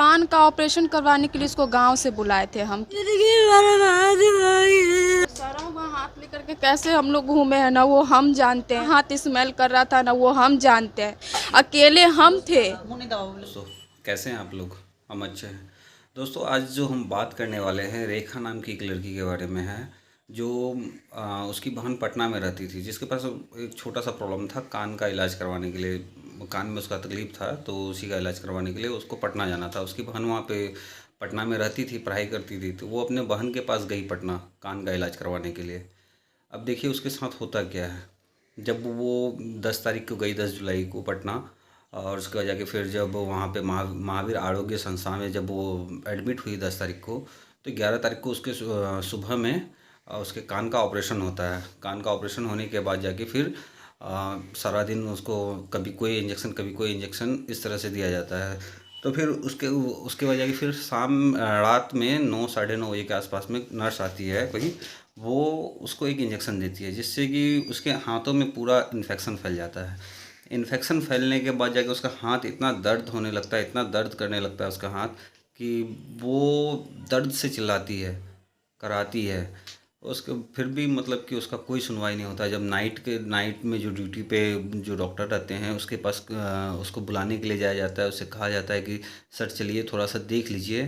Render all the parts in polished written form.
कान का ऑपरेशन करवाने के लिए इसको गांव से बुलाए थे हम। सारा वहाँ हाथ लेकर के कैसे हम लोग घूमे हैं ना वो हम जानते हैं। हाथ स्मेल कर रहा था ना वो हम जानते हैं, अकेले हम थे। दोस्तों कैसे हैं आप लोग? हम अच्छे हैं। दोस्तों आज जो हम बात करने वाले हैं रेखा नाम की एक लड़की के बारे में है, जो उसकी बहन पटना में रहती थी, जिसके पास एक छोटा सा प्रॉब्लम था कान का इलाज करवाने के लिए। कान में उसका तकलीफ़ था तो उसी का इलाज करवाने के लिए उसको पटना जाना था। उसकी बहन वहाँ पे पटना में रहती थी, पढ़ाई करती थी, तो वो अपने बहन के पास गई पटना कान का इलाज करवाने के लिए। अब देखिए उसके साथ होता क्या है। जब वो 10 तारीख को गई, 10 जुलाई को पटना, और उसके बाद जाके फिर जब वहाँ पे महावीर आरोग्य संस्थान में जब वो एडमिट हुई 10 तारीख को, तो 11 तारीख को उसके सुबह में उसके कान का ऑपरेशन होता है। कान का ऑपरेशन होने के बाद जाके फिर सारा दिन उसको कभी कोई इंजेक्शन कभी कोई इंजेक्शन इस तरह से दिया जाता है। तो फिर उसके उसके वजह की फिर रात में 9 साढ़े 9 बजे के आसपास में नर्स आती है कोई, वो उसको एक इंजेक्शन देती है, जिससे कि उसके हाथों में पूरा इन्फेक्शन फैल जाता है। इन्फेक्शन फैलने के बाद जाके उसका हाथ इतना दर्द होने लगता है, इतना दर्द करने लगता है उसका हाथ, कि वो दर्द से चिल्लाती है, कराती है। उसके फिर भी मतलब कि उसका कोई सुनवाई नहीं होता है। जब नाइट में जो ड्यूटी पे जो डॉक्टर रहते हैं उसके पास उसको बुलाने के लिए जाया जाता है, उससे कहा जाता है कि सर चलिए थोड़ा सा देख लीजिए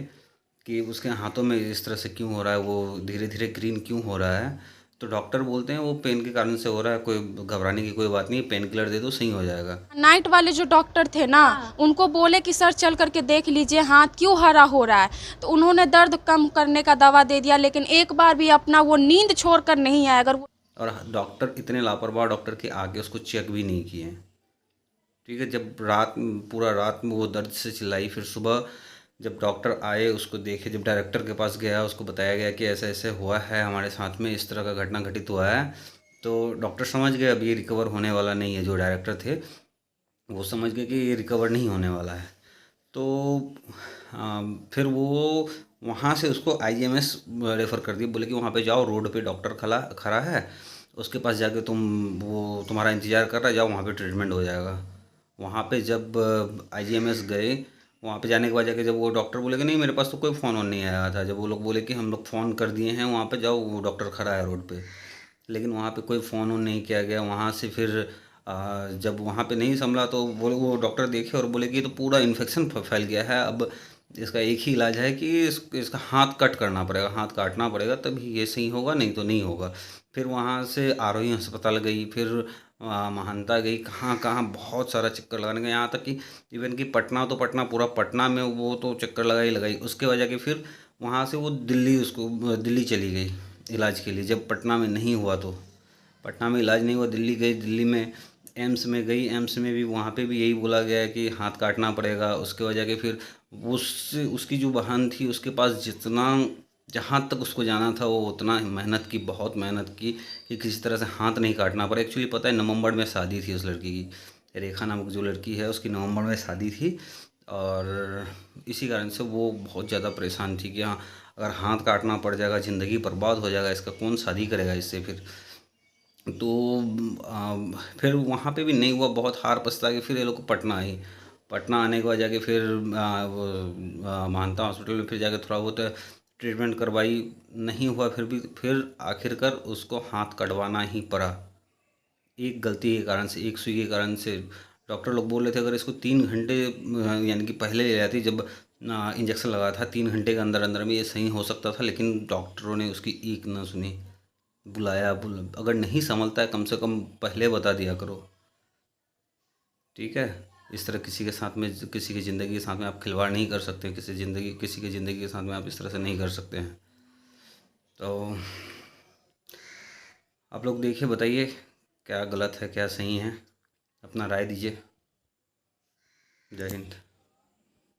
कि उसके हाथों में इस तरह से क्यों हो रहा है, वो धीरे धीरे ग्रीन क्यों हो रहा है। तो डॉक्टर बोलते हैं वो पेन के कारण से हो रहा है, कोई घबराने की कोई बात नहीं है, पेन किलर दे दो सही हो जाएगा। नाइट वाले जो डॉक्टर थे ना, उनको बोले कि सर चल करके देख लीजिए हाथ क्यों हरा हो रहा है, तो उन्होंने दर्द कम करने का दवा दे दिया, लेकिन एक बार भी अपना वो नींद छोड़कर नहीं आया। अगर और डॉक्टर इतने लापरवाह डॉक्टर के आगे उसको चेक भी नहीं किए। ठीक है, जब पूरा रात में वो दर्द से चिल्लाई, फिर सुबह जब डॉक्टर आए उसको देखे, जब डायरेक्टर के पास गया उसको बताया गया कि ऐसे ऐसे हुआ है हमारे साथ में, इस तरह का घटना घटित हुआ है, तो डॉक्टर समझ गए अब ये रिकवर होने वाला नहीं है। जो डायरेक्टर थे वो समझ गए कि ये रिकवर नहीं होने वाला है। तो फिर वो वहाँ से उसको आईजीएमएस रेफ़र कर दिया, बोले कि वहाँ पे जाओ, रोड पे डॉक्टर खड़ा खड़ा है, उसके पास जाके वो तुम्हारा इंतज़ार कर रहा है, जाओ वहाँ पे ट्रीटमेंट हो जाएगा। वहाँ पे जब आईजीएमएस गए, वहाँ पे जाने के बाद जाके जब वो डॉक्टर बोले कि नहीं मेरे पास तो कोई फ़ोन ऑन नहीं आया था, जब वो लोग बोले कि हम लोग फ़ोन कर दिए हैं वहाँ पे जाओ, वो डॉक्टर खड़ा है रोड पे, लेकिन वहाँ पे कोई फ़ोन ऑन नहीं किया गया। वहाँ से फिर जब वहाँ पे नहीं संभला तो वो डॉक्टर देखे और बोले कि ये तो पूरा इन्फेक्शन फैल गया है, अब इसका एक ही इलाज है कि इसका हाथ कट करना पड़ेगा, हाथ काटना पड़ेगा तभी ये सही होगा, नहीं तो नहीं होगा। फिर वहाँ से आरोही अस्पताल गई, फिर महानता गई, कहाँ कहाँ बहुत सारा चक्कर लगाने गए, यहाँ तक कि इवन कि पटना तो पटना, पूरा पटना में वो तो चक्कर लगाई लगाई। उसके वजह के फिर वहाँ से वो दिल्ली चली गई इलाज के लिए। जब पटना में नहीं हुआ तो पटना में इलाज नहीं हुआ, दिल्ली गई, दिल्ली में एम्स में गई, एम्स में भी वहाँ पे भी यही बोला गया है कि हाथ काटना पड़ेगा। उसके वजह के फिर उसकी जो बहन थी उसके पास जितना जहाँ तक उसको जाना था वो उतना मेहनत की, बहुत मेहनत की कि किसी तरह से हाथ नहीं काटना पड़ा। एक्चुअली पता है नवंबर में शादी थी उस लड़की की, रेखा नामक जो लड़की है उसकी नवंबर में शादी थी, और इसी कारण से वो बहुत ज़्यादा परेशान थी कि हाँ अगर हाथ काटना पड़ जाएगा ज़िंदगी बर्बाद हो जाएगा, इसका कौन शादी करेगा इससे। फिर तो फिर वहाँ पे भी नहीं हुआ, बहुत हार पछता के फिर ये लोग पटना आई। पटना आने के बाद जाके फिर महानता हॉस्पिटल में फिर जाके थोड़ा बहुत ट्रीटमेंट करवाई, नहीं हुआ, फिर भी फिर आखिरकार उसको हाथ कटवाना ही पड़ा। एक गलती के कारण से, एक सुई के कारण से। डॉक्टर लोग बोल रहे थे अगर इसको 3 घंटे यानी कि पहले ले जाती, जब इंजेक्शन लगाया था 3 घंटे के अंदर अंदर में ये सही हो सकता था, लेकिन डॉक्टरों ने उसकी एक न सुनी। अगर नहीं संभलता है कम से कम पहले बता दिया करो। ठीक है, इस तरह किसी के साथ में, किसी की ज़िंदगी के साथ में आप खिलवाड़ नहीं कर सकते, किसी की ज़िंदगी के साथ में आप इस तरह से नहीं कर सकते हैं। तो आप लोग देखिए, बताइए क्या गलत है क्या सही है, अपना राय दीजिए। जय हिंद।